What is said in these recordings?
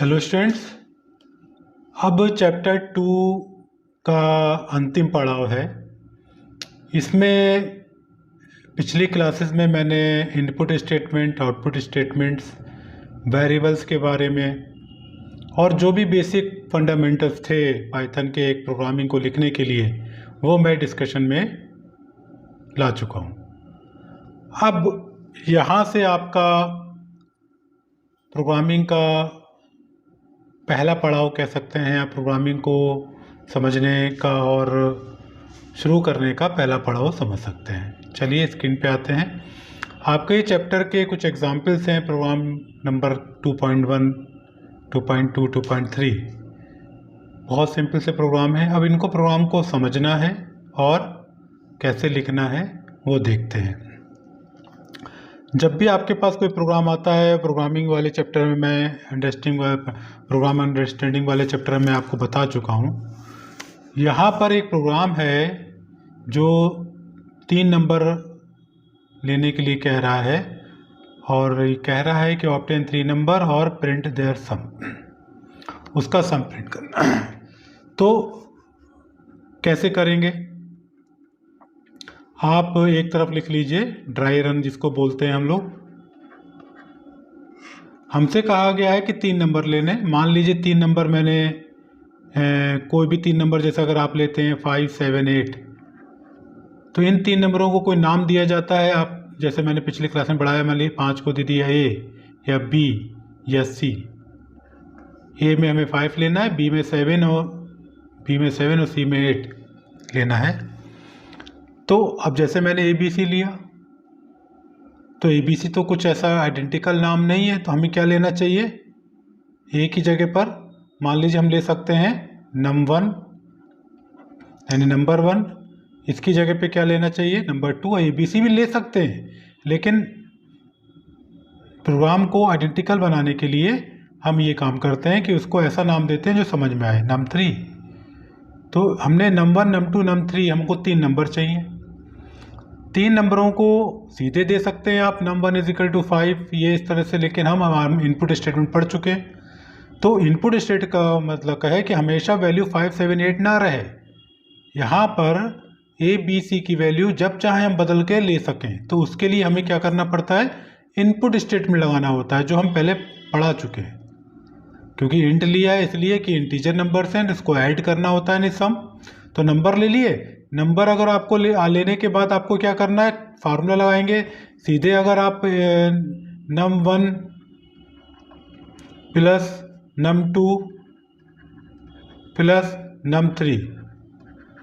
Hello students, अब chapter 2 का अंतिम पड़ाव है। इसमें पिछली क्लासेस में मैंने input statement, output statements, variables के बारे में और जो भी बेसिक फंडामेंटल्स थे पाइथन के एक प्रोग्रामिंग को लिखने के लिए, वो मैं डिस्कशन में ला चुका हूँ। अब यहाँ से आपका प्रोग्रामिंग का पहला पड़ाव कह सकते हैं, आप प्रोग्रामिंग को समझने का और शुरू करने का पहला पड़ाव समझ सकते हैं। चलिए स्क्रीन पे आते हैं। आपके चैप्टर के कुछ एग्जाम्पल्स हैं। प्रोग्राम नंबर 2.1, 2.2, 2.3 बहुत सिंपल से प्रोग्राम है। अब इनको प्रोग्राम को समझना है और कैसे लिखना है वो देखते हैं। जब भी आपके पास कोई प्रोग्राम आता है, प्रोग्रामिंग वाले चैप्टर में मैं प्रोग्राम अंडरस्टैंडिंग वाले चैप्टर में आपको बता चुका हूँ। यहाँ पर एक प्रोग्राम है जो 3 नंबर लेने के लिए कह रहा है और ये कह रहा है कि ऑब्टेन 3 नंबर और प्रिंट देयर सम, उसका सम प्रिंट करना। तो कैसे करेंगे? आप एक तरफ लिख लीजिए ड्राई रन जिसको बोलते हैं हम लोग। हमसे कहा गया है कि 3 नंबर लेने। मान लीजिए 3 नंबर मैंने कोई भी 3 नंबर, जैसे अगर आप लेते हैं 5, 7, 8, तो इन 3 नंबरों को कोई नाम दिया जाता है। आप जैसे मैंने पिछली क्लास में पढ़ाया, मान लीजिए 5 को दे दिया ए या बी या सी। ए में हमें 5 लेना है, बी में 7 और सी में 8 लेना है। तो अब जैसे मैंने ए बी सी लिया, तो ए बी सी तो कुछ ऐसा आइडेंटिकल नाम नहीं है, तो हमें क्या लेना चाहिए? ए की जगह पर मान लीजिए हम ले सकते हैं नंबर 1, यानी नंबर 1। इसकी जगह पे क्या लेना चाहिए? नंबर 2। ए बी सी भी ले सकते हैं, लेकिन प्रोग्राम को आइडेंटिकल बनाने के लिए हम ये काम करते हैं कि उसको ऐसा नाम देते हैं जो समझ में आए। नंबर 3, तो हमने नंबर 1, नंबर 2, नंबर 3, हमको 3 नंबर चाहिए। 3 नंबरों को सीधे दे सकते हैं आप, नंबर 1 = 5, ये इस तरह से, लेकिन हम इनपुट स्टेटमेंट पढ़ चुके हैं। तो इनपुट स्टेट का मतलब है कि हमेशा वैल्यू 5, 7, 8 ना रहे। यहाँ पर ए बी सी की वैल्यू जब चाहे हम बदल के ले सकें, तो उसके लिए हमें क्या करना पड़ता है? इनपुट स्टेटमेंट लगाना होता है, जो हम पहले पढ़ा चुके हैं। क्योंकि इंट लिया है इसलिए कि इंटीजर नंबर हैं, इसको ऐड करना होता है सम। तो नंबर ले लिए। नंबर अगर आपको लेने के बाद आपको क्या करना है? फार्मूला लगाएंगे सीधे। अगर आप num1 plus num2 plus num3,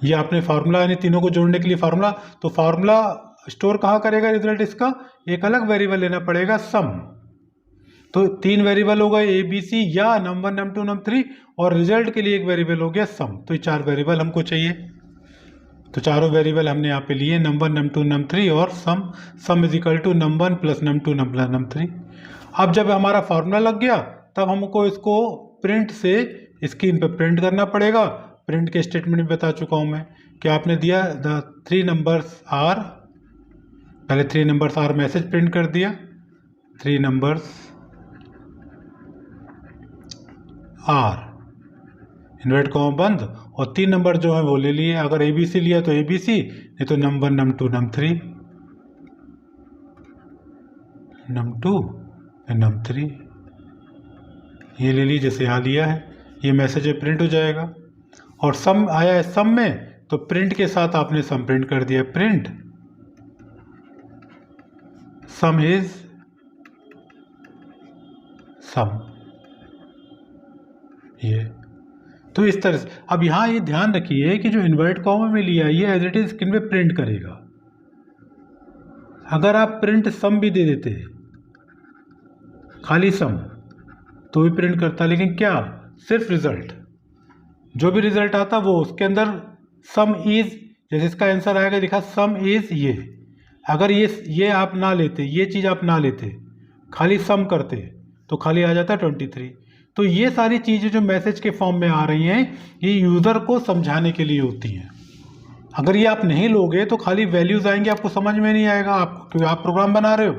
ये आपने फार्मूला, यानी तीनों को जोड़ने के लिए फार्मूला। तो फार्मूला स्टोर कहाँ करेगा रिजल्ट? इसका एक अलग वेरिएबल लेना पड़ेगा, सम। तो 3 वेरिएबल हो गए, ए बी सी या नंबर, num2, num3, और रिजल्ट के लिए एक वेरिएबल हो गया सम। तो ये 4 वेरिएबल हमको चाहिए। तो चारों वेरिएबल हमने यहाँ पे लिए, नंबर, num2, num3 और सम। सम = num1 plus num2 plus num3। अब जब हमारा फार्मूला लग गया, तब हमको इसको प्रिंट से स्क्रीन पे प्रिंट करना पड़ेगा। प्रिंट के स्टेटमेंट में बता चुका हूँ मैं कि आपने दिया द 3 नंबर्स आर, पहले 3 नंबर्स आर मैसेज प्रिंट कर दिया, 3 नंबर्स आर इन्वर्ट कॉमा बंद, और 3 नंबर जो है वो ले लिए। अगर ए बी सी लिया तो ए बी सी, नहीं तो number, num2, num3, num2 num3, ये ले ली जैसे यहाँ लिया है। ये मैसेज प्रिंट हो जाएगा। और सम आया है सम में, तो प्रिंट के साथ आपने सम प्रिंट कर दिया। प्रिंट सम इज सम, ये। तो इस तरह से अब यहाँ ये ध्यान रखिए कि जो इन्वर्ट कॉमा में लिया ये एज इट इज स्क्रीन पे प्रिंट करेगा। अगर आप प्रिंट सम भी दे देते, खाली सम, तो भी प्रिंट करता, लेकिन क्या? सिर्फ रिजल्ट। जो भी रिजल्ट आता वो उसके अंदर सम इज, जैसे इसका आंसर आएगा लिखा सम इज ये। अगर ये आप ना लेते, ये चीज़ आप ना लेते, खाली सम करते, तो खाली आ जाता 23। तो ये सारी चीज़ें जो मैसेज के फॉर्म में आ रही हैं, ये यूज़र को समझाने के लिए होती हैं। अगर ये आप नहीं लोगे तो खाली वैल्यूज़ आएंगे, आपको समझ में नहीं आएगा, क्योंकि आप प्रोग्राम बना रहे हो।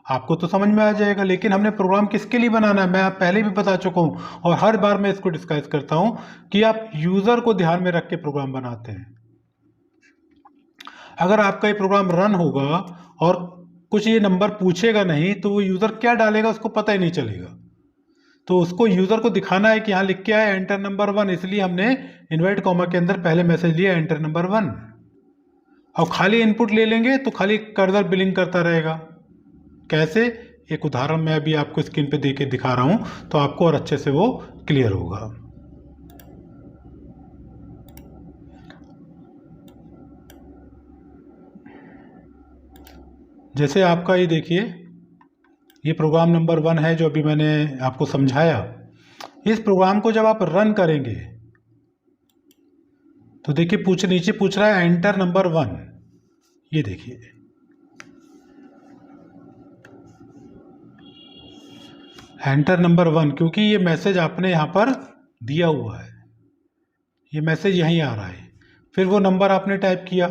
आपको तो समझ में आ जाएगा। लेकिन हमने प्रोग्राम किसके लिए बनाना है, मैं आप पहले भी बता चुका हूँ और हर बार मैं इसको डिस्कस करता हूँ कि आप यूज़र को ध्यान में रख के प्रोग्राम बनाते हैं। अगर आपका ये प्रोग्राम रन होगा और कुछ ये नंबर पूछेगा नहीं तो वो यूज़र क्या डालेगा उसको पता ही नहीं चलेगा। तो उसको यूज़र को दिखाना है कि यहाँ लिख के आया एंटर नंबर 1, इसलिए हमने इनवर्ट कॉमा के अंदर पहले मैसेज लिया एंटर नंबर 1। और खाली इनपुट ले लेंगे तो खाली कर्सर बिलिंग करता रहेगा। कैसे, एक उदाहरण मैं अभी आपको स्क्रीन पे दे के दिखा रहा हूँ तो आपको और अच्छे से वो क्लियर होगा। जैसे आपका ये देखिए, ये प्रोग्राम नंबर 1 है जो अभी मैंने आपको समझाया। इस प्रोग्राम को जब आप रन करेंगे तो देखिए नीचे पूछ रहा है एंटर नंबर 1। ये देखिए एंटर नंबर 1, क्योंकि ये मैसेज आपने यहाँ पर दिया हुआ है, ये मैसेज यहीं आ रहा है। फिर वो नंबर आपने टाइप किया,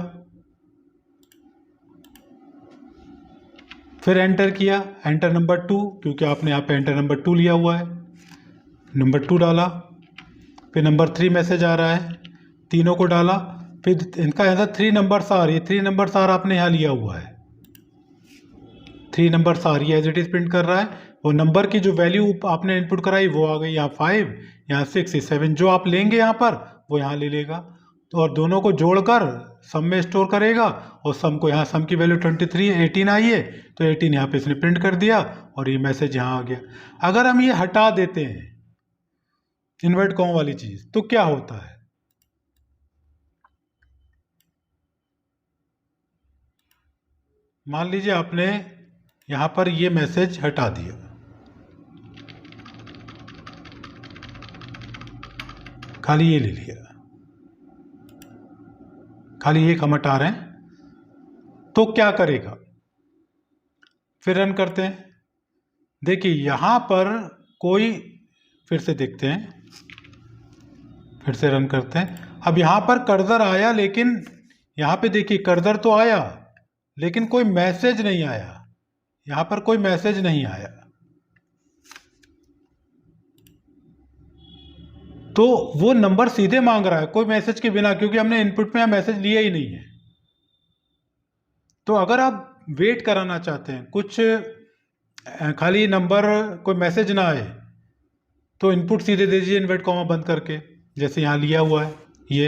फिर एंटर किया एंटर नंबर 2, क्योंकि आपने यहाँ पे एंटर नंबर 2 लिया हुआ है, नंबर 2 डाला। फिर नंबर 3 मैसेज आ रहा है, तीनों को डाला। फिर इनका आंसर 3 नंबर्स आर, ये 3 नंबर्स आर आपने यहाँ लिया हुआ है, 3 नंबर्स आर ये एज इट इज प्रिंट कर रहा है। वो नंबर की जो वैल्यू आपने इनपुट कराई वो आ गई यहाँ 5, यहाँ 6, 7 जो आप लेंगे यहाँ पर वो यहाँ ले लेगा। तो और दोनों को जोड़कर सम में स्टोर करेगा और सम को यहाँ, सम की वैल्यू 23 18 आई है तो 18 यहाँ पे इसने प्रिंट कर दिया और ये मैसेज यहाँ आ गया। अगर हम ये हटा देते हैं इन्वर्ट कॉमा वाली चीज तो क्या होता है, मान लीजिए आपने यहाँ पर ये मैसेज हटा दिया, खाली ये ले लिया, खाली एक हम हटा रहे हैं, तो क्या करेगा। फिर रन करते हैं, देखिए यहाँ पर कोई, फिर से देखते हैं, फिर से रन करते हैं। अब यहाँ पर कर्सर आया, लेकिन यहाँ पे देखिए कर्सर तो आया लेकिन कोई मैसेज नहीं आया, यहाँ पर कोई मैसेज नहीं आया। तो वो नंबर सीधे मांग रहा है कोई मैसेज के बिना, क्योंकि हमने इनपुट में मैसेज लिया ही नहीं है। तो अगर आप वेट कराना चाहते हैं, कुछ खाली नंबर कोई मैसेज ना आए, तो इनपुट सीधे दे दीजिए इन्वर्ट कॉमा बंद करके, जैसे यहाँ लिया हुआ है ये।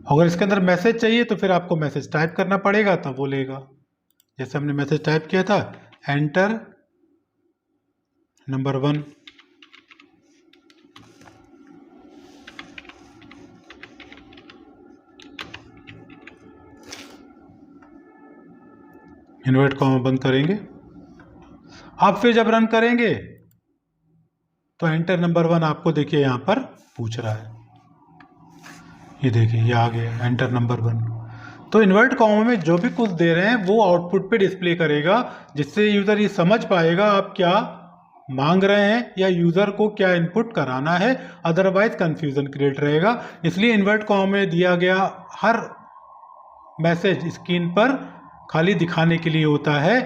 अगर इसके अंदर मैसेज चाहिए तो फिर आपको मैसेज टाइप करना पड़ेगा, तब वो लेगा। जैसे हमने मैसेज टाइप किया था एंटर नंबर 1, इन्वर्ट कॉमा बंद करेंगे। अब फिर जब रन करेंगे तो एंटर नंबर 1 आपको देखिए यहाँ पर पूछ रहा है, ये देखिए ये आ गया एंटर नंबर 1। तो इन्वर्ट कॉमा में जो भी कुछ दे रहे हैं वो आउटपुट पे डिस्प्ले करेगा, जिससे यूज़र ये समझ पाएगा आप क्या मांग रहे हैं या यूज़र को क्या इनपुट कराना है, अदरवाइज कंफ्यूजन क्रिएट रहेगा। इसलिए इन्वर्ट कॉमा में दिया गया हर मैसेज स्क्रीन पर खाली दिखाने के लिए होता है,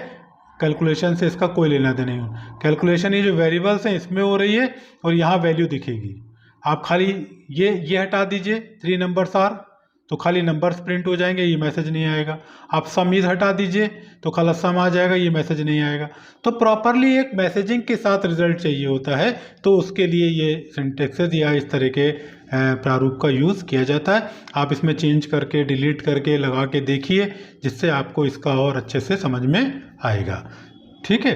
कैलकुलेशन से इसका कोई लेना देना नहीं। कैलकुलेशन ये जो वेरिएबल्स हैं इसमें हो रही है और यहाँ वैल्यू दिखेगी। आप खाली ये हटा दीजिए 3 नंबर्स आर, तो खाली नंबर्स प्रिंट हो जाएंगे, ये मैसेज नहीं आएगा। आप सम इज हटा दीजिए तो खाली सम आ जाएगा, ये मैसेज नहीं आएगा। तो प्रॉपरली एक मैसेजिंग के साथ रिजल्ट चाहिए होता है, तो उसके लिए ये सिंटेक्सेस या इस तरह के प्रारूप का यूज़ किया जाता है। आप इसमें चेंज करके डिलीट करके लगा के देखिए, जिससे आपको इसका और अच्छे से समझ में आएगा। ठीक है,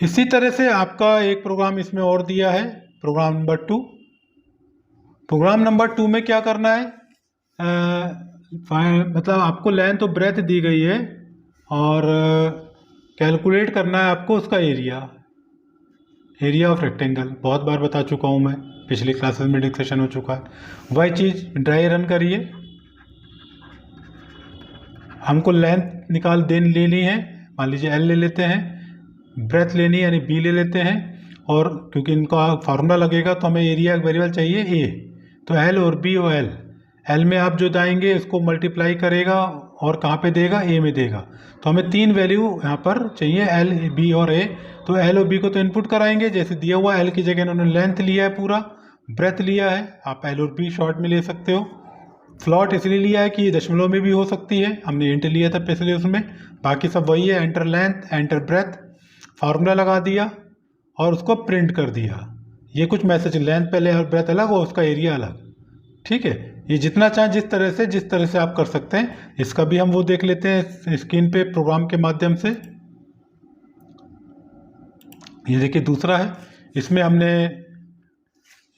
इसी तरह से आपका एक प्रोग्राम इसमें और दिया है, प्रोग्राम नंबर 2। प्रोग्राम नंबर 2 में क्या करना है, मतलब आपको लेंथ और ब्रेथ दी गई है और कैलकुलेट करना है आपको उसका एरिया ऑफ रेक्टेंगल। बहुत बार बता चुका हूँ मैं, पिछली क्लासेस में डिस्कशन हो चुका है। वही चीज़ ड्राई रन करिए, हमको लेंथ ले ली है, मान लीजिए एल ले लेते हैं, ब्रेथ लेनी है यानी बी ले लेते हैं, और क्योंकि इनका फार्मूला लगेगा तो हमें एरिया वेरिएबल चाहिए ए, तो एल और बी और एल एल में आप जो जाएंगे इसको मल्टीप्लाई करेगा और कहाँ पे देगा, ए में देगा। तो हमें 3 वैल्यू यहाँ पर चाहिए, एल, बी और ए। तो एल और बी को तो इनपुट कराएंगे, जैसे दिया हुआ एल की जगह इन्होंने लेंथ लिया है, पूरा ब्रेथ लिया है। आप एल और बी शॉर्ट में ले सकते हो। फ्लॉट इसलिए लिया है कि दशमलव में भी हो सकती है, हमने इंट लिया था पिछले उसमें। बाकी सब वही है, enter length, enter breadth, formula लगा दिया और उसको प्रिंट कर दिया। ये कुछ मैसेज, लेंथ पहले और ब्रेथ अलग और उसका एरिया अलग। ठीक है, ये जितना चाहे जिस तरह से आप कर सकते हैं। इसका भी हम वो देख लेते हैं स्क्रीन पे प्रोग्राम के माध्यम से। ये देखिए दूसरा है, इसमें हमने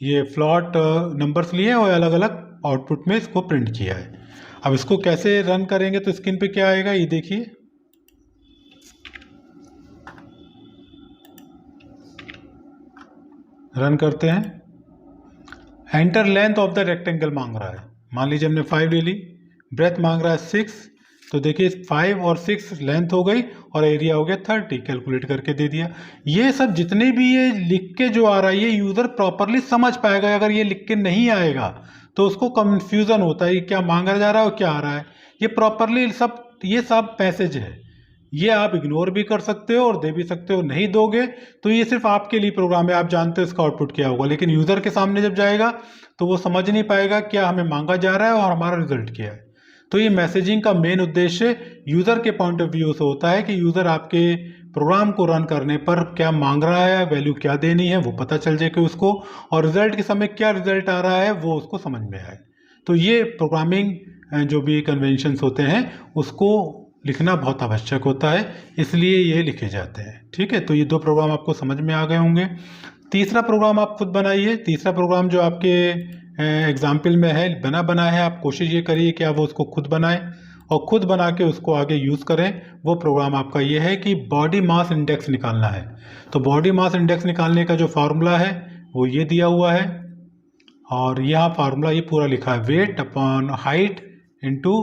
ये फ्लॉट नंबर्स लिए और अलग अलग आउटपुट में इसको प्रिंट किया है। अब इसको कैसे रन करेंगे तो स्क्रीन पे क्या आएगा ये देखिए। रन करते हैं। Enter length of the rectangle मांग रहा है, मान लीजिए हमने 5 ले ली। ब्रेथ मांग रहा है 6, तो देखिए 5 और 6 लेंथ हो गई और एरिया हो गया 30, कैलकुलेट करके दे दिया। ये सब जितने भी ये लिख के जो आ रहा है ये यूज़र प्रॉपरली समझ पाएगा। अगर ये लिख के नहीं आएगा तो उसको कंफ्यूजन होता है क्या मांगा जा रहा है और क्या आ रहा है। ये प्रॉपरली सब, ये सब मैसेज है, ये आप इग्नोर भी कर सकते हो और दे भी सकते हो। नहीं दोगे तो ये सिर्फ आपके लिए प्रोग्राम है, आप जानते हो इसका आउटपुट क्या होगा, लेकिन यूज़र के सामने जब जाएगा तो वो समझ नहीं पाएगा क्या हमें मांगा जा रहा है और हमारा रिजल्ट क्या है। तो ये मैसेजिंग का मेन उद्देश्य यूज़र के पॉइंट ऑफ व्यू से होता है कि यूज़र आपके प्रोग्राम को रन करने पर क्या मांग रहा है, वैल्यू क्या देनी है वो पता चल जाए कि उसको, और रिजल्ट के समय क्या रिजल्ट आ रहा है वो उसको समझ में आए। तो ये प्रोग्रामिंग जो भी कन्वेंशंस होते हैं उसको लिखना बहुत आवश्यक होता है, इसलिए ये लिखे जाते हैं। ठीक है, तो ये 2 प्रोग्राम आपको समझ में आ गए होंगे। तीसरा प्रोग्राम आप खुद बनाइए। तीसरा प्रोग्राम जो आपके एग्जाम्पल में है बना है, आप कोशिश ये करिए कि आप वो उसको खुद बनाएं और खुद बना के उसको आगे यूज़ करें। वो प्रोग्राम आपका ये है कि बॉडी मास इंडेक्स निकालना है। तो बॉडी मास इंडेक्स निकालने का जो फार्मूला है वो ये दिया हुआ है, और यहाँ फार्मूला ये पूरा लिखा है, weight upon height into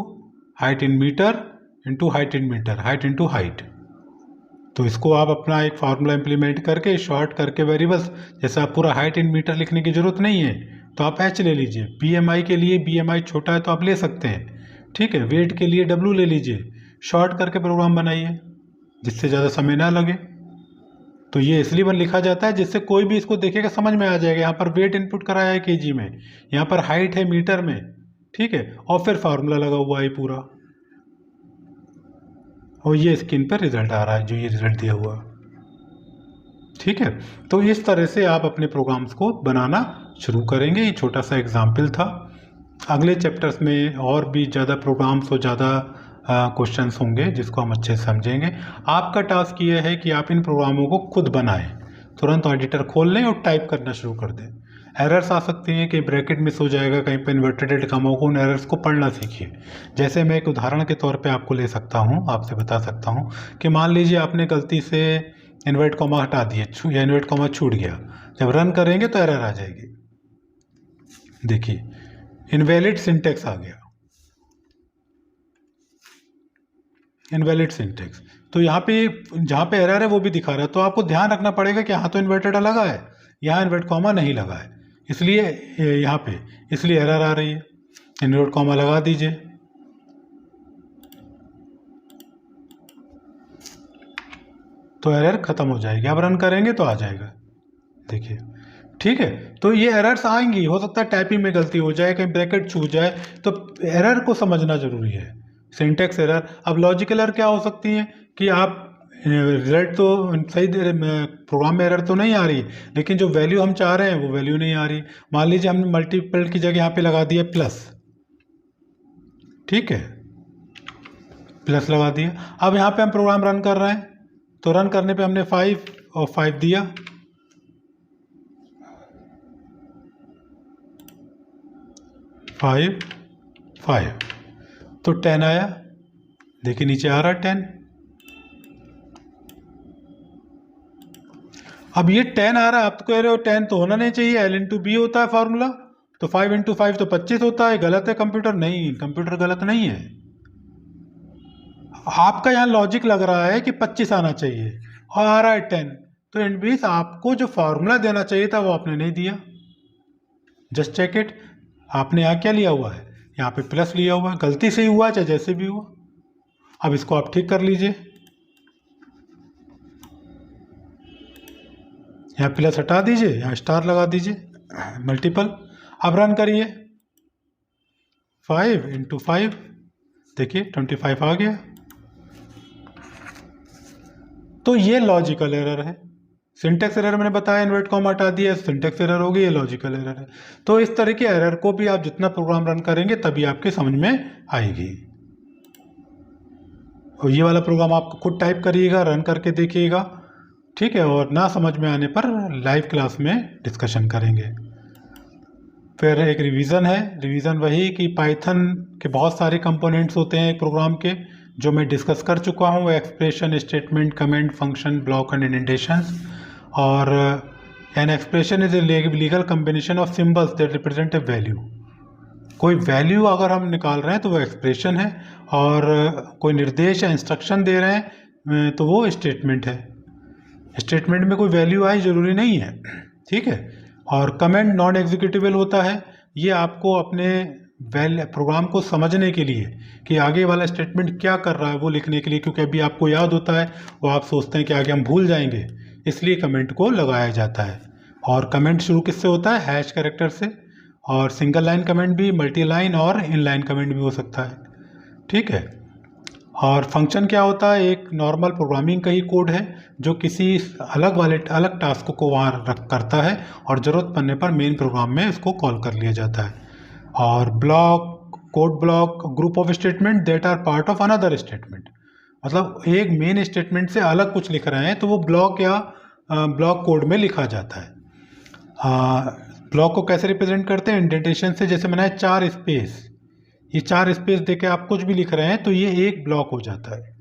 height in metre into height in metre, height into height. तो इसको आप अपना एक फार्मूला इंप्लीमेंट करके शॉर्ट करके वेरिएबल्स, जैसे आप पूरा हाइट इन मीटर लिखने की जरूरत नहीं है तो आप एच ले लीजिए। बीएमआई के लिए बीएमआई छोटा है तो आप ले सकते हैं। ठीक है, वेट के लिए डब्ल्यू ले लीजिए। शॉर्ट करके प्रोग्राम बनाइए जिससे ज़्यादा समय ना लगे। तो ये इसलिए बन लिखा जाता है जिससे कोई भी इसको देखेगा समझ में आ जाएगा। यहाँ पर वेट इनपुट कराया है केजी में, यहाँ पर हाइट है मीटर में। ठीक है, और फिर फार्मूला लगा हुआ है पूरा, और ये स्क्रीन पर रिजल्ट आ रहा है जो ये रिजल्ट दिया हुआ। ठीक है, तो इस तरह से आप अपने प्रोग्राम्स को बनाना शुरू करेंगे। ये छोटा सा एग्जाम्पल था। अगले चैप्टर्स में और भी ज़्यादा प्रोग्राम्स और ज़्यादा क्वेश्चंस होंगे जिसको हम अच्छे से समझेंगे। आपका टास्क ये है कि आप इन प्रोग्रामों को खुद बनाएं, तुरंत एडिटर खोल लें और टाइप करना शुरू कर दें। एरर्स आ सकती हैं कि ब्रैकेट मिस हो जाएगा, कहीं पर इन्वर्टेड कमा हो, उन एरर्स को पढ़ना सीखिए। जैसे मैं एक उदाहरण के तौर पे आपको ले सकता हूँ, आपसे बता सकता हूँ कि मान लीजिए आपने गलती से इन्वर्ट कॉमा हटा दिए या इन्वर्ट कॉमा छूट गया, जब रन करेंगे तो एरर आ जाएगी। देखिए इनवैलिड सिंटेक्स आ गया, इनवैलिड सिंटेक्स। तो यहाँ पे जहाँ पे एरर है वो भी दिखा रहा है, तो आपको ध्यान रखना पड़ेगा कि यहाँ तो इन्वर्टेड लगा है, यहाँ इन्वर्ट कॉमा नहीं लगा है, इसलिए यहाँ पे इसलिए एरर आ रही है। इन्वर्ट कॉमा लगा दीजिए, तो एरर खत्म हो जाएगी। अब रन करेंगे तो आ जाएगा, देखिए। ठीक है, तो ये एरर्स आएंगी, हो सकता है टाइपिंग में गलती हो जाए, कहीं ब्रैकेट छूट जाए, तो एरर को समझना जरूरी है। Syntax error. अब लॉजिकल एरर क्या हो सकती है कि आप रिजल्ट तो सही दे रहे, प्रोग्राम में एरर तो नहीं आ रही, लेकिन जो वैल्यू हम चाह रहे हैं वो वैल्यू नहीं आ रही। मान लीजिए हमने मल्टीपल की जगह यहाँ पे लगा दिया प्लस। ठीक है, प्लस लगा दिया। अब यहाँ पे हम प्रोग्राम रन कर रहे हैं, तो रन करने पे हमने 5 और 5 दिया, 5 5, तो 10 आया। देखिए नीचे आ रहा है 10। अब ये 10 आ रहा है, आप तो कह रहे हो 10 तो होना नहीं चाहिए, L इंटू बी होता है फार्मूला, तो 5 इंटू 5 तो 25 होता है। गलत है कंप्यूटर? नहीं, कंप्यूटर गलत नहीं है। आपका यहाँ लॉजिक लग रहा है कि 25 आना चाहिए और आ रहा है 10, तो इन बीच आपको जो फार्मूला देना चाहिए था वो आपने नहीं दिया। Just check it. आपने यहाँ क्या लिया हुआ है, यहाँ पे प्लस लिया हुआ है, गलती से ही हुआ चाहे जैसे भी हुआ। अब इसको आप ठीक कर लीजिए, यहाँ प्लस हटा दीजिए, यहाँ स्टार लगा दीजिए, मल्टीपल। अब रन करिए, 5 × 5, देखिए 25 आ गया। तो ये लॉजिकल एरर है। सिंटेक्स एरर मैंने बताया, इन्वर्ट कॉमा हटा दिया, सिंटेक्स एरर होगी, ये लॉजिकल एरर है। तो इस तरह के एरर को भी आप जितना प्रोग्राम रन करेंगे तभी आपके समझ में आएगी। और ये वाला प्रोग्राम आप खुद टाइप करिएगा, रन करके देखिएगा, ठीक है। और ना समझ में आने पर लाइव क्लास में डिस्कशन करेंगे। फिर एक रिवीजन है, रिवीजन वही कि पाइथन के बहुत सारे कंपोनेंट्स होते हैं एक प्रोग्राम के, जो मैं डिस्कस कर चुका हूँ, expression, statement, comment, function, block and indentations. और an expression is a legal combination of symbols that represent a value. कोई वैल्यू अगर हम निकाल रहे हैं तो वो एक्सप्रेशन है, और कोई निर्देश या इंस्ट्रक्शन दे रहे हैं तो वो स्टेटमेंट है। स्टेटमेंट में कोई वैल्यू आई जरूरी नहीं है, ठीक है। और कमेंट नॉन एग्जीक्यूटिबल होता है, ये आपको अपने प्रोग्राम को समझने के लिए कि आगे वाला स्टेटमेंट क्या कर रहा है वो लिखने के लिए, क्योंकि अभी आपको याद होता है वो आप सोचते हैं कि आगे हम भूल जाएंगे, इसलिए कमेंट को लगाया जाता है। और कमेंट शुरू किससे होता है? हैश कैरेक्टर से। और सिंगल लाइन कमेंट भी, मल्टी लाइन और इन लाइन कमेंट भी हो सकता है, ठीक है। और फंक्शन क्या होता है? एक नॉर्मल प्रोग्रामिंग का ही कोड है जो किसी अलग टास्क को वहाँ करता है, और ज़रूरत पड़ने पर मेन प्रोग्राम में इसको कॉल कर लिया जाता है। और block, code block, group of statement that are part of another statement, मतलब एक मेन स्टेटमेंट से अलग कुछ लिख रहे हैं तो वो ब्लॉक या ब्लॉक कोड में लिखा जाता है। ब्लॉक को कैसे रिप्रेजेंट करते हैं? इंडेंटेशन से। जैसे मैंने 4 स्पेस, ये 4 स्पेस देके आप कुछ भी लिख रहे हैं तो ये एक ब्लॉक हो जाता है।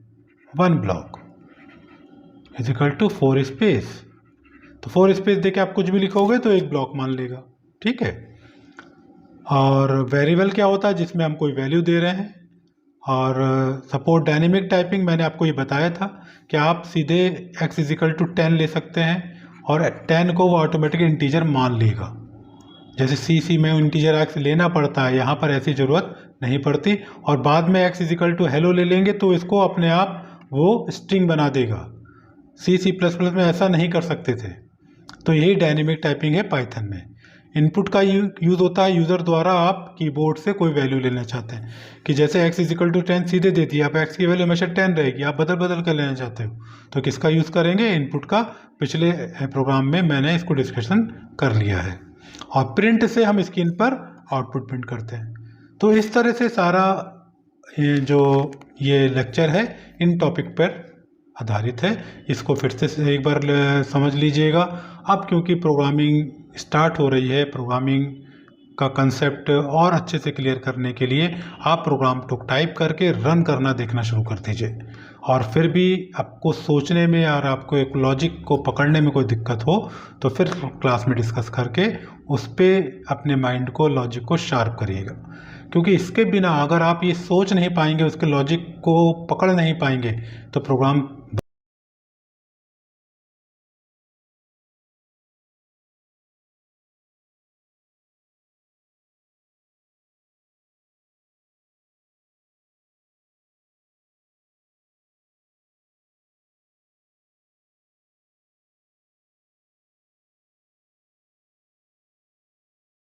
1 block is equal to 4 space. तो 4 स्पेस देके आप कुछ भी लिखोगे तो एक ब्लॉक मान लेगा, ठीक है। और वेरिएबल क्या होता है? जिसमें हम कोई वैल्यू दे रहे हैं। और सपोर्ट डायनेमिक टाइपिंग, मैंने आपको ये बताया था कि आप सीधे x इज इक्वल टू 10 ले सकते हैं, और 10 को वो ऑटोमेटिक इंटीजर मान लेगा। जैसे सी में इंटीजर x लेना पड़ता है, यहाँ पर ऐसी ज़रूरत नहीं पड़ती। और बाद में x is equal to hello ले लेंगे तो इसको अपने आप वो स्ट्रिंग बना देगा। C++ में ऐसा नहीं कर सकते थे। तो यही डायनेमिक टाइपिंग है पाइथन में। इनपुट का यूज़ होता है यूज़र द्वारा, आप कीबोर्ड से कोई वैल्यू लेना चाहते हैं कि जैसे x इज इक्वल टू 10 सीधे दे दिया, आप x की वैल्यू हमेशा 10 रहेगी, आप बदल कर लेना चाहते हो तो किसका यूज़ करेंगे? इनपुट का। पिछले प्रोग्राम में मैंने इसको डिस्कशन कर लिया है। और प्रिंट से हम स्क्रीन पर आउटपुट प्रिंट करते हैं। तो इस तरह से सारा ये लेक्चर है इन टॉपिक पर आधारित है। इसको फिर से एक बार समझ लीजिएगा। अब क्योंकि प्रोग्रामिंग स्टार्ट हो रही है, प्रोग्रामिंग का कंसेप्ट और अच्छे से क्लियर करने के लिए आप प्रोग्राम को टाइप करके रन करना देखना शुरू कर दीजिए। और फिर भी आपको सोचने में और आपको एक लॉजिक को पकड़ने में कोई दिक्कत हो तो फिर क्लास में डिस्कस करके उस पर अपने माइंड को, लॉजिक को शार्प करिएगा। क्योंकि इसके बिना अगर आप ये सोच नहीं पाएंगे, उसके लॉजिक को पकड़ नहीं पाएंगे तो प्रोग्राम